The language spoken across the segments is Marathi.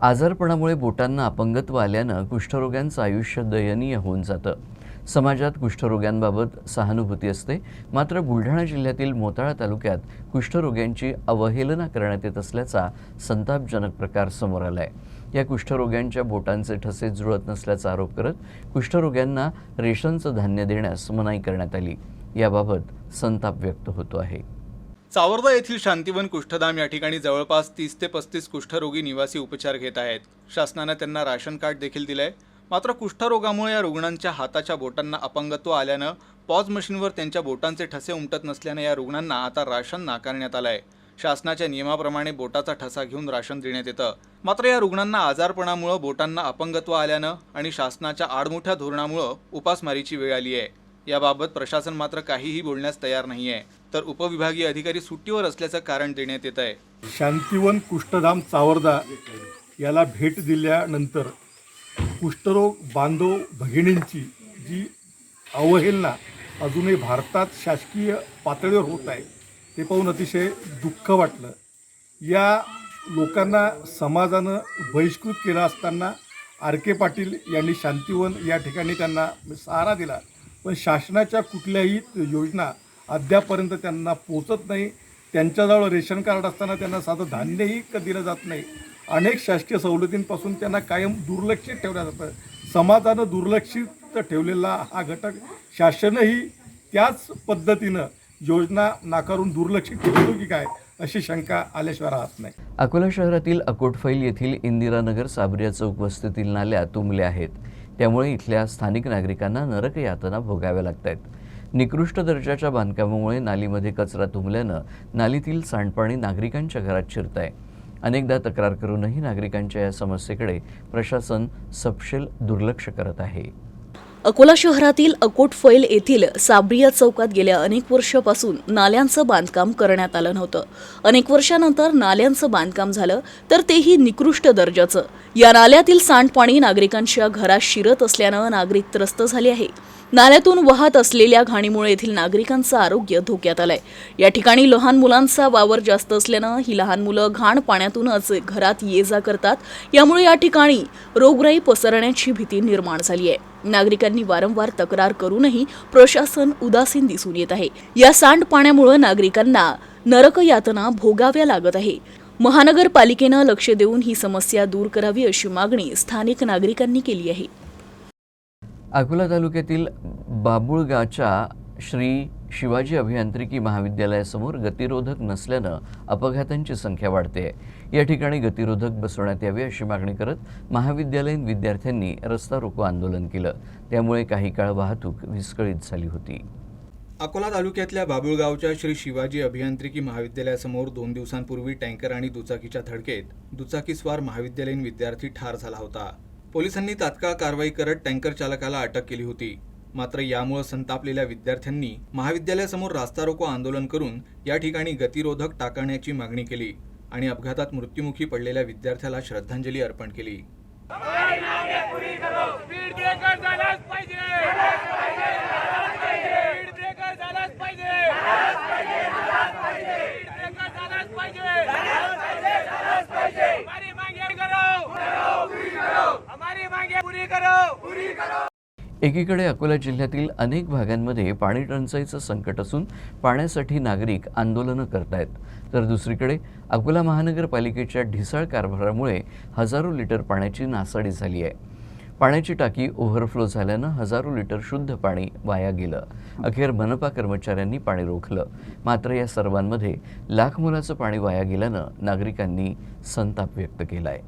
आजारपणामुळे बोटांना अपंगत्व आल्यानं कुष्ठरोग्यांचं आयुष्य दयनीय होऊन जातं. समाजात कुष्ठरोग्यांबाबत सहानुभूती असते, मात्र बुलढाणा जिल्ह्यातील मोताळा तालुक्यात कुष्ठरोग्यांची अवहेलना करण्यात येत असल्याचा संतापजनक प्रकार समोर आलाय. या कुष्ठरोग्यांच्या बोटांचे ठसे जुळत नसल्याचा आरोप करत कुष्ठरोग्यांना रेशनचं धान्य देण्यास मनाई करण्यात आली. याबाबत संताप व्यक्त होतो आहे. चावरदा येथील शांतिवन कुष्ठधाम या ठिकाणी जवळपास 30 ते 35 कुष्ठरोगी निवासी उपचार घेत आहेत. शासनाने त्यांना राशन कार्ड देखील दिलंय. मात्र कुष्ठरोगामुळे या रुग्णांच्या हाताच्या बोटांना अपंगत्व आल्यानं पॉज मशीनवर त्यांच्या बोटांचे ठसे उमटत नसल्याने या रुग्णांना आता राशन नाकारण्यात आलंय. शासनाच्या नियमाप्रमाणे बोटाचा ठसा घेऊन राशन देण्यात येतं. मात्र या रुग्णांना आजारपणामुळे बोटांना अपंगत्व आल्यानं आणि शासनाच्या आडमुठ्या धोरणामुळे उपासमारीची वेळ आली आहे. याबाबत प्रशासन मात्र काहीही बोलण्यास तयार नाहीये, तर उपविभागीय अधिकारी सुट्टीवर असल्याचं कारण देण्यात येत आहे. शांतिवन कुष्ठधाम चावरदा याला भेट दिल्यानंतर कुष्ठरोग बांधव भगिनींची जी अवहेलना अजूनही भारतात शासकीय पातळीवर होत आहे ते पाहून अतिशय दुःख वाटलं. या लोकांना समाजानं बहिष्कृत केलं असताना आर के पाटील यांनी शांतिवन या ठिकाणी त्यांना सहारा दिला, पण शासनाच्या कुठल्याही योजना अद्यापर्यंत त्यांना पोचत नाही. त्यांच्याजवळ रेशन कार्ड असताना त्यांना साधं धान्यही दिलं जात नाही. अनेक शासकीय सवलतींपासून त्यांना कायम दुर्लक्षित ठेवलं जातं. समाजानं दुर्लक्षित ठेवलेला हा घटक शासनही त्याच पद्धतीनं योजना नाकारून दुर्लक्षित ठेवतो की काय अशी शंका आल्याशिवाय राहत नाही. अकोला शहरातील अकोटफैल येथील इंदिरानगर साबरिया चौक वस्तीतील नाल्या तुंबल्या आहेत. त्यामुळे इथल्या स्थानिक नागरिकांना नरक यातना भोगाव्या लागत आहेत. निकृष्ट दर्जाच्या बांधकामामुळे नालीमध्ये कचरा तुंबल्यानं नालीतील सांडपाणी नागरिकांच्या घरात शिरत आहे. अनेकदा तक्रार करूनही नागरिकांच्या या समस्येकडे प्रशासन सपशेल दुर्लक्ष करत आहे. अकोला शहरातील अकोटफैल येथील साबरिया चौकात गेल्या अनेक वर्षापासून नाल्यांचं बांधकाम करण्यात आलं नव्हतं. अनेक वर्षानंतर नाल्यांचं बांधकाम झालं, तर तेही निकृष्ट दर्जाचं. या नाल्यातील सांडपाणी नागरिकांच्या घरात शिरत असल्यानं नागरिक त्रस्त झाले आहे. नाल्यातून वाहत असलेल्या घाणीमुळे येथील नागरिकांचं आरोग्य धोक्यात आलंय. या ठिकाणी लहान मुलांचा वावर जास्त असल्यानं ही लहान मुलं घाण पाण्यातूनच घरात ये जा करतात. यामुळे या ठिकाणी रोगराई पसरण्याची भीती निर्माण झाली आहे. नागरिकांनी वारंवार तक्रार करूनही प्रशासन उदासीन दिसून येत आहे. या सांडपाण्यामुळे नागरिकांना नरक यातना भोगाव्या लागत आहे. महानगरपालिकेनं लक्ष देऊन ही समस्या दूर करावी अशी मागणी स्थानिक नागरिकांनी केली आहे. अकोला तालुक्यातील बाबुळगावच्या श्री शिवाजी अभियांत्रिकी महाविद्यालयासमोर गतिरोधक नसल्यानं अपघातांची संख्या वाढते. या ठिकाणी गतिरोधक बसवण्यात यावे अशी मागणी करत महाविद्यालयीन विद्यार्थ्यांनी रस्ता रोको आंदोलन केलं. त्यामुळे काही काळ वाहतूक विस्कळीत झाली होती. अकोला तालुक्यातल्या बाबुळगावच्या श्री शिवाजी अभियांत्रिकी महाविद्यालयासमोर 2 दिवसांपूर्वी टँकर आणि दुचाकीच्या धडकेत दुचाकीस्वार महाविद्यालयीन विद्यार्थी ठार झाला होता. पोलिसांनी तात्काळ कारवाई करत टँकर चालकाला अटक केली होती. मात्र यामुळे संतापलेल्या विद्यार्थ्यांनी महाविद्यालयासमोर रास्ता रोको आंदोलन करून या ठिकाणी गतिरोधक टाकण्याची मागणी केली आणि अपघातात मृत्युमुखी पडलेल्या विद्यार्थ्याला श्रद्धांजली अर्पण केली. एकीकडे अकोला जिल्ह्यातील अनेक भागांमध्ये पाणी टंचाईचं संकट असून पाण्यासाठी नागरिक आंदोलनं करतायत, तर दुसरीकडे अकोला महानगरपालिकेच्या ढिसाळ कारभारामुळे हजारो लिटर पाण्याची नासाडी झाली आहे. पाण्याची टाकी ओव्हरफ्लो झाल्यानं हजारो लिटर शुद्ध पाणी वाया गेलं. अखेर मनपा कर्मचाऱ्यांनी पाणी रोखलं. मात्र या सर्वांमध्ये लाख मोलाचं पाणी वाया गेल्यानं नागरिकांनी संताप व्यक्त केलाय.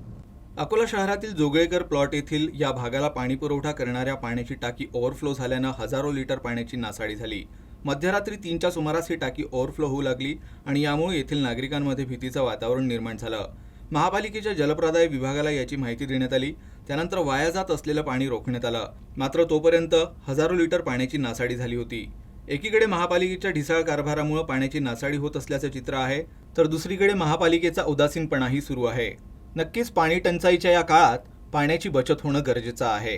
अकोला शहरातील जोगळेकर प्लॉट येथील या भागाला पाणीपुरवठा करणाऱ्या पाण्याची टाकी ओव्हरफ्लो झाल्यानं हजारो लिटर पाण्याची नासाडी झाली. मध्यरात्री 3च्या सुमारास ही टाकी ओव्हरफ्लो होऊ लागली आणि यामुळे येथील नागरिकांमध्ये भीतीचं वातावरण निर्माण झालं. महापालिकेच्या जलप्रदाय विभागाला याची माहिती देण्यात आली. त्यानंतर वाया जात असलेलं पाणी रोखण्यात आलं. मात्र तोपर्यंत हजारो लिटर पाण्याची नासाडी झाली होती. एकीकडे महापालिकेच्या ढिसाळ कारभारामुळे पाण्याची नासाडी होत असल्याचं चित्र आहे, तर दुसरीकडे महापालिकेचा उदासीनपणाही सुरू आहे. नक्कीच पाणी टंचाईच्या या काळात पाण्याची बचत होणं गरजेचं आहे.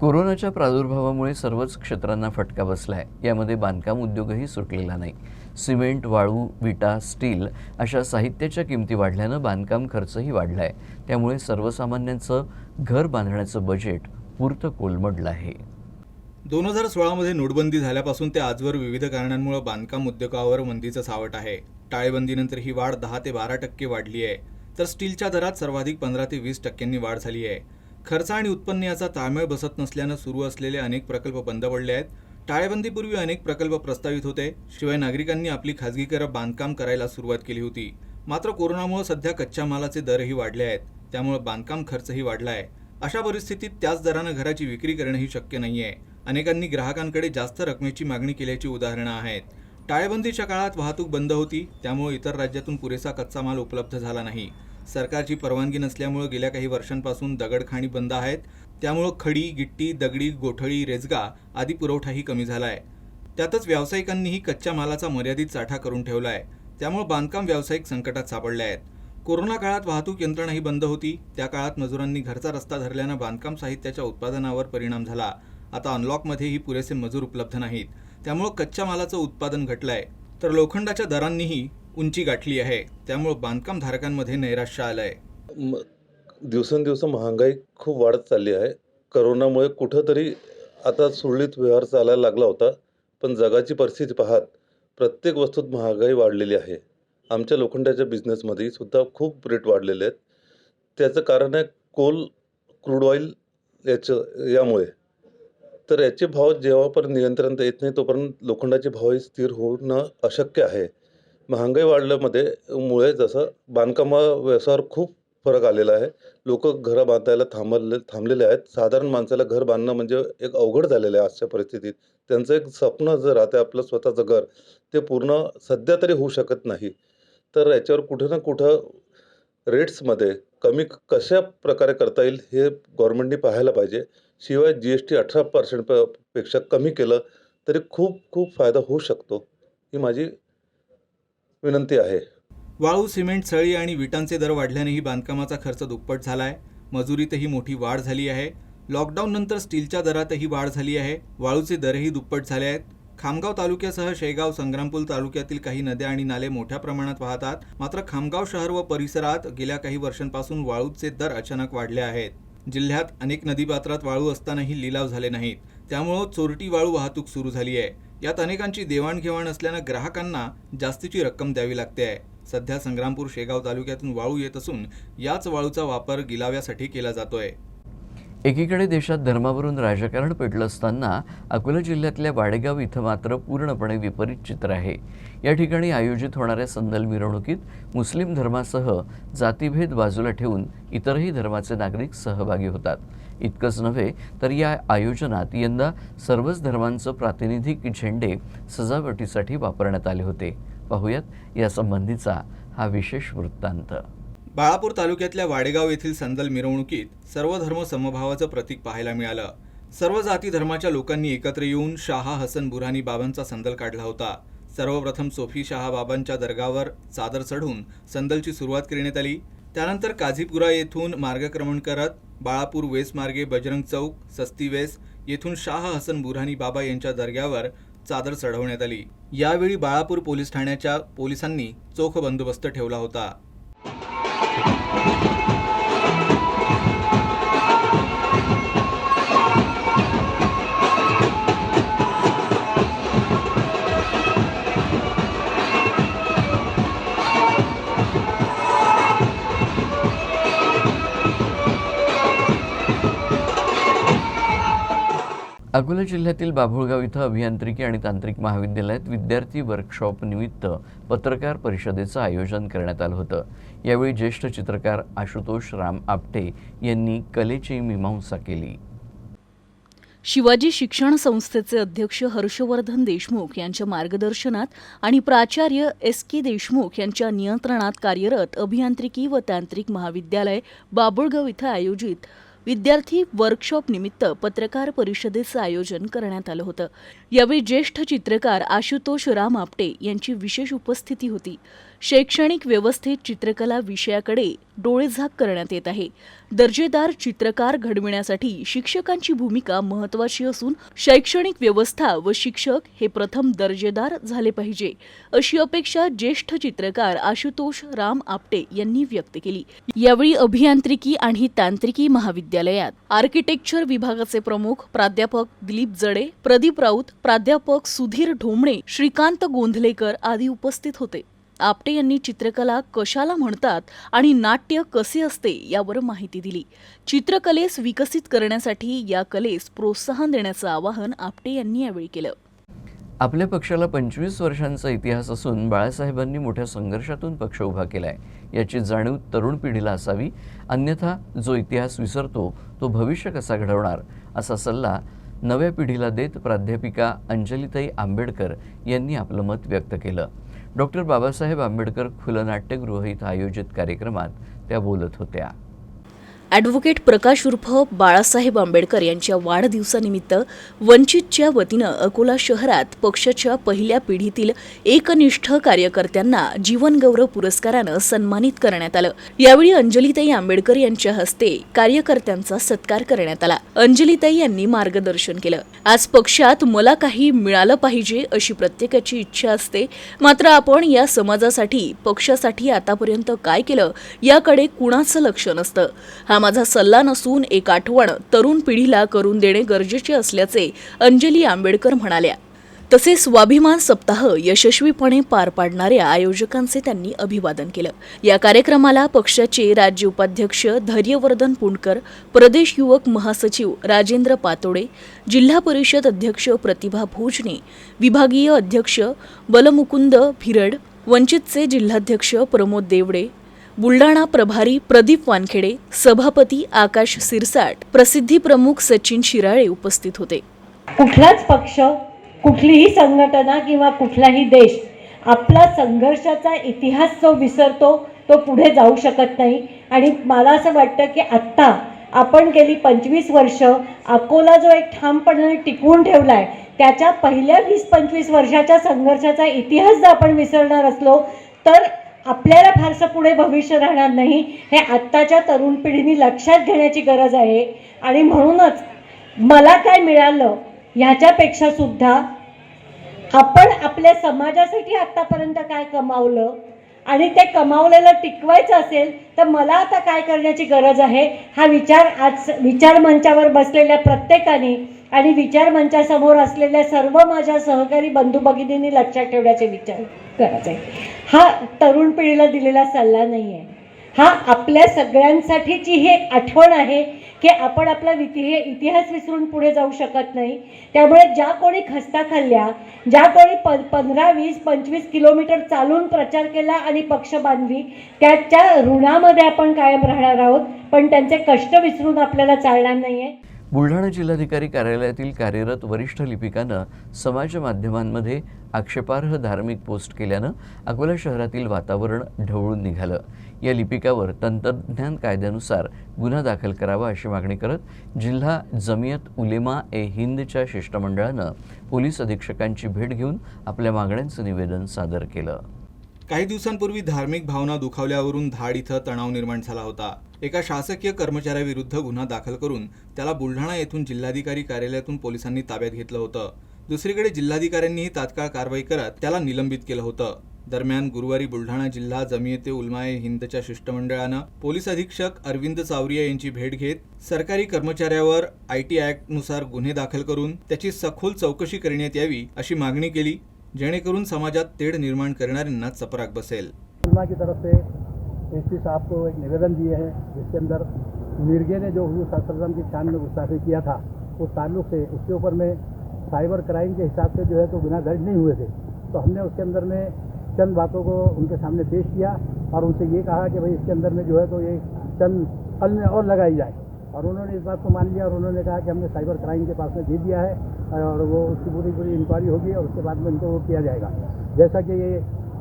कोरोनाच्या प्रादुर्भावामुळे सर्वच क्षेत्रांना फटका बसला आहे. यामध्ये बांधकाम उद्योगही सुटलेला नाही. सिमेंट, वाळू, विटा, स्टील अशा साहित्याच्या किमती वाढल्यानं बांधकाम खर्चही वाढला आहे. त्यामुळे सर्वसामान्यांचं घर बांधण्याचं बजेट पुरतं कोलमडलं आहे. 2016 नोटबंदी झाल्यापासून ते आजवर विविध कारणांमुळे बांधकाम उद्योगावर मंदीचं सावट आहे. टाळेबंदीनंतर ही वाढ 10 ते 12% वाढली आहे, तर स्टीलच्या दरात सर्वाधिक 15 ते 20% वाढ झाली आहे. खर्च आणि उत्पन्न याचा ताळमेळ बसत नसल्यानं सुरू असलेले अनेक प्रकल्प बंद पडले आहेत. टाळेबंदीपूर्वी अनेक प्रकल्प प्रस्तावित होते. शिवाय नागरिकांनी आपली खाजगी घरं बांधकाम करायला सुरुवात केली होती. मात्र कोरोनामुळे सध्या कच्च्या मालाचे दरही वाढले आहेत, त्यामुळे बांधकाम खर्चही वाढला आहे. अशा परिस्थितीत त्याच दरानं घराची विक्री करणंही शक्य नाहीये. अनेकांनी ग्राहकांकडे जास्त रकमेची मागणी केल्याची उदाहरणं आहेत. टाळेबंदीच्या काळात वाहतूक बंद होती, त्यामुळे इतर राज्यातून पुरेसा कच्चा माल उपलब्ध झाला नाही. सरकारची परवानगी नसल्यामुळे गेल्या काही वर्षांपासून दगडखाणी बंद आहेत. त्यामुळे खडी, गिट्टी, दगडी, गोठळी, रेजगा आदी पुरवठाही कमी झाला आहे. त्यातच व्यावसायिकांनीही कच्च्या मालाचा मर्यादित साठा करून ठेवला आहे. त्यामुळे बांधकाम व्यावसायिक संकटात सापडले आहेत. कोरोना काळात वाहतूक यंत्रणाही बंद होती. त्या काळात मजुरांनी घरचा रस्ता धरल्यानं बांधकाम साहित्याच्या उत्पादनावर परिणाम झाला. आता अनलॉकमध्येही पुरेसे मजूर उपलब्ध नाहीत, त्यामुळे कच्च्या मालाचं उत्पादन घटलंय, तर लोखंडाच्या दरांनीही उंची गाठली आहे. त्यामुळे बांधकाम धारकांमध्ये नैराश्य आलंय. दिवसेंदिवस महागाई खूप वाढत चालली आहे. करोनामुळे कुठंतरी आता सुरळीत व्यवहार चालायला लागला होता, पण जगाची परिस्थिती पाहत प्रत्येक वस्तूत महागाई वाढलेली आहे. आमच्या लोखंडाच्या बिझनेसमध्ये सुद्धा खूप रेट वाढलेले आहेत. त्याचं कारण आहे क्रूड ऑइल यामुळे. तर याचे भाव जेव्हापर्यंत नियंत्रणात येत नाही तोपर्यंत लोखंडाचे भावही स्थिर होणं अशक्य आहे. महागाई वाढल्यामुळे जसं बांधकाम व्यवसायावर खूप फरक आलेला आहे. लोक घरं बांधायला थांबलेले आहेत. साधारण माणसाला घर बांधणं म्हणजे एक अवघड झालेलं आहे आजच्या परिस्थितीत. त्यांचं एक स्वप्न जर राहते आपलं स्वतःचं घर, ते पूर्ण सध्या तरी होऊ शकत नाही. तर याच्यावर कुठं ना कुठं रेट्समध्ये कमी कशा प्रकारे करता येईल हे गव्हर्नमेंटनी पाहायला पाहिजे. शिवाय GST 18% पेक्षा कमी केलं तरी खूप फायदा होऊ शकतो, ही माझी विनंती आहे. वाळू, सिमेंट, सळी आणि विटांचे दर वाढल्यानेही बांधकामाचा खर्च दुप्पट झालाय. मजुरीतही मोठी वाढ झाली आहे. लॉकडाऊन नंतर स्टीलच्या दरातही वाढ झाली आहे. वाळूचे दरही दुप्पट झाले आहेत. खामगाव तालुक्यासह शेगाव, संग्रामपूर तालुक्यातील काही नद्या आणि नाले मोठ्या प्रमाणात वाहतात. मात्र खामगाव शहर व परिसरात गेल्या काही वर्षांपासून वाळूचे दर अचानक वाढले आहेत. जिल्ह्यात अनेक नदीपात्रात वाळू असतानाही लिलाव झाले नाहीत. त्यामुळे चोरटी वाळू वाहतूक सुरू झाली आहे. यात अनेकांची देवाणघेवाण असल्यानं ग्राहकांना जास्तीची रक्कम द्यावी लागते आहे. सध्या संग्रामपूर, शेगाव तालुक्यातून वाळू येत असून याच वाळूचा वापर गिलाव्यासाठी केला जातोय. एकीकडे देशात धर्मावरून राजकारण पेटलं असताना अकोला जिल्ह्यातल्या वाडेगाव इथं मात्र पूर्णपणे विपरीत चित्र आहे. या ठिकाणी आयोजित होणाऱ्या संदल मिरवणुकीत मुस्लिम धर्मासह जातीभेद बाजूला ठेवून इतरही धर्माचे नागरिक सहभागी होतात. इतकंच नव्हे तर या आयोजनात यंदा सर्वच धर्मांचं प्रातिनिधिक झेंडे सजावटीसाठी वापरण्यात आले होते. पाहूयात यासंबंधीचा हा विशेष वृत्तांत. बाळापूर तालुक्यातल्या वाडेगाव येथील संदल मिरवणुकीत सर्व धर्म समभावाचं प्रतीक पाहायला मिळालं. सर्व जाती धर्माच्या लोकांनी एकत्र येऊन शाह हसन बुऱ्हानी बाबांचा संदल काढला होता. सर्वप्रथम सोफी शाह बाबांच्या दर्गावर चादर चढून संदलची सुरुवात करण्यात आली. त्यानंतर काझीपुरा येथून मार्गक्रमण करत बाळापूर वेस मार्गे बजरंग चौक, सस्ती वेस येथून शाह हसन बुऱ्हानी बाबा यांच्या दर्ग्यावर चादर चढवण्यात आली. यावेळी बाळापूर पोलीस ठाण्याच्या पोलिसांनी चोख बंदोबस्त ठेवला होता. अकोला जिल्ह्यातील बाभुळगाव इथं अभियांत्रिकी आणि तांत्रिक महाविद्यालयात विद्यार्थी वर्कशॉप निमित्त पत्रकार परिषदेचं आयोजन करण्यात आलं होतं. यावेळी ज्येष्ठ चित्रकार आशुतोष राम आपटे यांनी कलेची मीमांसा केली. शिवाजी शिक्षण संस्थेचे अध्यक्ष हर्षवर्धन देशमुख यांच्या मार्गदर्शनात आणि प्राचार्य SK देशमुख यांच्या नियंत्रणात कार्यरत अभियांत्रिकी व तांत्रिक महाविद्यालय बाभुळगाव इथं आयोजित विद्यार्थी वर्कशॉप निमित्त पत्रकार परिषदेचं आयोजन करण्यात आलं होतं. यावेळी ज्येष्ठ चित्रकार आशुतोष राम आपटे यांची विशेष उपस्थिती होती. शैक्षणिक व्यवस्थेत चित्रकला विषयाकडे डोळेझाक करण्यात येत आहे. दर्जेदार चित्रकार घडविण्यासाठी शिक्षकांची भूमिका महत्त्वाची असून शैक्षणिक व्यवस्था व शिक्षक हे प्रथम दर्जेदार झाले पाहिजे, अशी अपेक्षा ज्येष्ठ चित्रकार आशुतोष राम आपटे यांनी व्यक्त केली. यावेळी अभियांत्रिकी आणि तांत्रिकी महाविद्यालयात आर्किटेक्चर विभागाचे प्रमुख प्राध्यापक दिलीप जडे, प्रदीप राऊत, प्राध्यापक सुधीर ढोमणे, श्रीकांत गोंधलेकर आदी उपस्थित होते. आपटे यांनी चित्रकला कशाला म्हणतात आणि नाट्य कसे असते यावर माहिती दिली. चित्रकलेस विकसित करण्यासाठी या कलेस प्रोत्साहन देण्याचं आवाहन आपटे यांनी यावेळी केलं. आपल्या पक्षाला 25 वर्षांचा इतिहास असून बाळासाहेबांनी मोठ्या संघर्षातून पक्ष उभा केलाय. याची जाणीव तरुण पिढीला असावी, अन्यथा जो इतिहास विसरतो तो भविष्य कसा घडवणार, असा सल्ला नव्या पिढीला देत प्राध्यापिका अंजलीताई आंबेडकर यांनी आपलं मत व्यक्त केलं. डॉक्टर बाबासाहेब आंबेडकर खुलं नाट्यगृह इथं आयोजित कार्यक्रमात त्या बोलत होत्या. ॲडव्होकेट प्रकाश उर्फ बाळासाहेब आंबेडकर यांच्या वाढदिवसानिमित्त वंचितच्या वतीनं अकोला शहरात पक्षाच्या पहिल्या पिढीतील एकनिष्ठ कार्यकर्त्यांना जीवनगौरव पुरस्कारानं सन्मानित करण्यात आलं. यावेळी अंजलीताई आंबेडकर यांच्या हस्ते कार्यकर्त्यांचा सत्कार करण्यात आला. अंजलीताई यांनी मार्गदर्शन केलं. आज पक्षात मला काही मिळालं पाहिजे अशी प्रत्येकाची इच्छा असते, मात्र आपण या समाजासाठी पक्षासाठी आतापर्यंत काय केलं याकडे कुणाचं लक्ष नसतं. हा माझा सल्ला नसून एक आठवण तरुण पिढीला करून देणे गरजेचे असल्याचे अंजली आंबेडकर म्हणाल्या. तसेच स्वाभिमान सप्ताह यशस्वीपणे पार पाडणाऱ्या आयोजकांचे त्यांनी अभिवादन केलं. या कार्यक्रमाला पक्षाचे राज्य उपाध्यक्ष धैर्यवर्धन पुंडकर, प्रदेश युवक महासचिव राजेंद्र पातोडे, जिल्हा परिषद अध्यक्ष प्रतिभा भोजने, विभागीय अध्यक्ष बलमुकुंद भिरड, वंचितचे जिल्हाध्यक्ष प्रमोद देवडे, बुलडाणा प्रभारी प्रदीप वानखेडे, सभापती आकाश सिरसाट, प्रसिद्धी प्रमुख सचिन शिराळे उपस्थित होते. कुठलाच पक्ष, कुठलीही संघटना किंवा कुठलाही देश आपला संघर्षाचा इतिहास जो विसरतो तो पुढे जाऊ शकत नाही. आणि मला असं वाटतं की आत्ता आपण गेली 25 वर्ष अकोला जो एक ठामपणे टिकवून ठेवला आहे, त्याच्या पहिल्या 20-25 वर्षाच्या संघर्षाचा इतिहास जर आपण विसरणार असलो तर आपल्याला फारसं पुढे भविष्य राहणार नाही. हे आत्ताच्या तरुण पिढीने लक्षात घेण्याची गरज आहे. आणि म्हणूनच मला काय मिळालं ह्याच्यापेक्षा सुद्धा आपण आपल्या समाजासाठी आत्तापर्यंत काय कमावलं आणि ते कमावलेलं टिकवायचं असेल तर मला आता काय करण्याची गरज आहे, हा विचार आज विचारमंचावर बसलेल्या प्रत्येकाने आणि विचारमंचासमोर असलेल्या सर्व माझ्या सहकारी बंधू भगिनींनी लक्षात ठेवण्याचे विचार करायचा आहे. हा तरुण पिढीला दिलेला सल्ला नाही आहे, हा आपल्या सगळ्यांसाठीची ही एक आठवण आहे की आपण आपला इतिहास विसरून पुढे जाऊ शकत नाही. त्यामुळे ज्या कोणी खस्ता खाल्ल्या, ज्या कोणी 15, 20, 25 किलोमीटर चालून प्रचार केला आणि पक्ष बांधली, त्याच्या ऋणामध्ये आपण कायम राहणार आहोत. पण त्यांचे कष्ट विसरून आपल्याला चालणार नाही आहे. बुलढाणा जिल्हाधिकारी कार्यालयातील कार्यरत वरिष्ठ लिपिकानं समाज माध्यमांमध्ये आक्षेपार्ह धार्मिक पोस्ट केल्यानं अकोला शहरातील वातावरण ढवळून निघालं. या लिपिकावर तंत्रज्ञान कायद्यानुसार गुन्हा दाखल करावा अशी मागणी करत जिल्हा जमियत उलेमा ए हिंदच्या शिष्टमंडळानं पोलीस अधीक्षकांची भेट घेऊन आपल्या मागण्यांचं निवेदन सादर केलं. काही दिवसांपूर्वी धार्मिक भावना दुखावल्यावरून धाड इथं तणाव निर्माण झाला होता. एका शासकीय कर्मचाऱ्याविरुद्ध गुन्हा दाखल करून त्याला बुलढाणा येथून जिल्हाधिकारी कार्यालयातून पोलिसांनी ताब्यात घेतलं होतं. दुसरीकडे जिल्हाधिकाऱ्यांनीही तात्काळ कारवाई करत त्याला निलंबित केलं होतं. दरम्यान गुरुवारी बुलढाणा जिल्हा जमियते उलमा ए हिंदच्या शिष्टमंडळानं पोलीस अधीक्षक अरविंद चावरिया यांची भेट घेत सरकारी कर्मचाऱ्यावर IT ॲक्टनुसार गुन्हे दाखल करून त्याची सखोल चौकशी करण्यात यावी अशी मागणी केली, जेणेकरून समाजात तेढ निर्माण करणाऱ्यांना चपराक बसेल. उलमा की तरफ से एसपी साहब को एक निवेदन दिए हैं, जिसके अंदर मिर्गे ने जो हुजूर सल्लल्लाहु अलैहि वसल्लम की शान में गुस्ताखी किया था उस ताल्लुक से उसके ऊपर में साइबर क्राइम के हिसाब से जो है तो गुनाह दर्ज नहीं हुए थे. तो हमने उसके अंदर में चंद बातों को उनके सामने पेश किया और उनसे ये कहा कि भाई इसके अंदर में जो है तो ये चंद कलमें और लगाई जाए. और उन्होंने इस बात को मान लिया और उन्होंने कहा कि हमने साइबर क्राइम के पास में दे दिया है और वो उसकी पूरी इंक्वायरी होगी और उसके बाद में उनको वो किया जाएगा. जैसा कि ये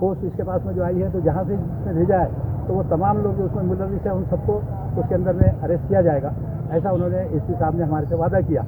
पोस्ट इसके पास में जो आई है तो जहाँ से जिसने भेजा है तो वो तमाम लोग जो उसमें मुलविस हैं उन सबको उसके अंदर में अरेस्ट किया जाएगा, ऐसा उन्होंने एसपी साहब ने हमारे से वादा किया.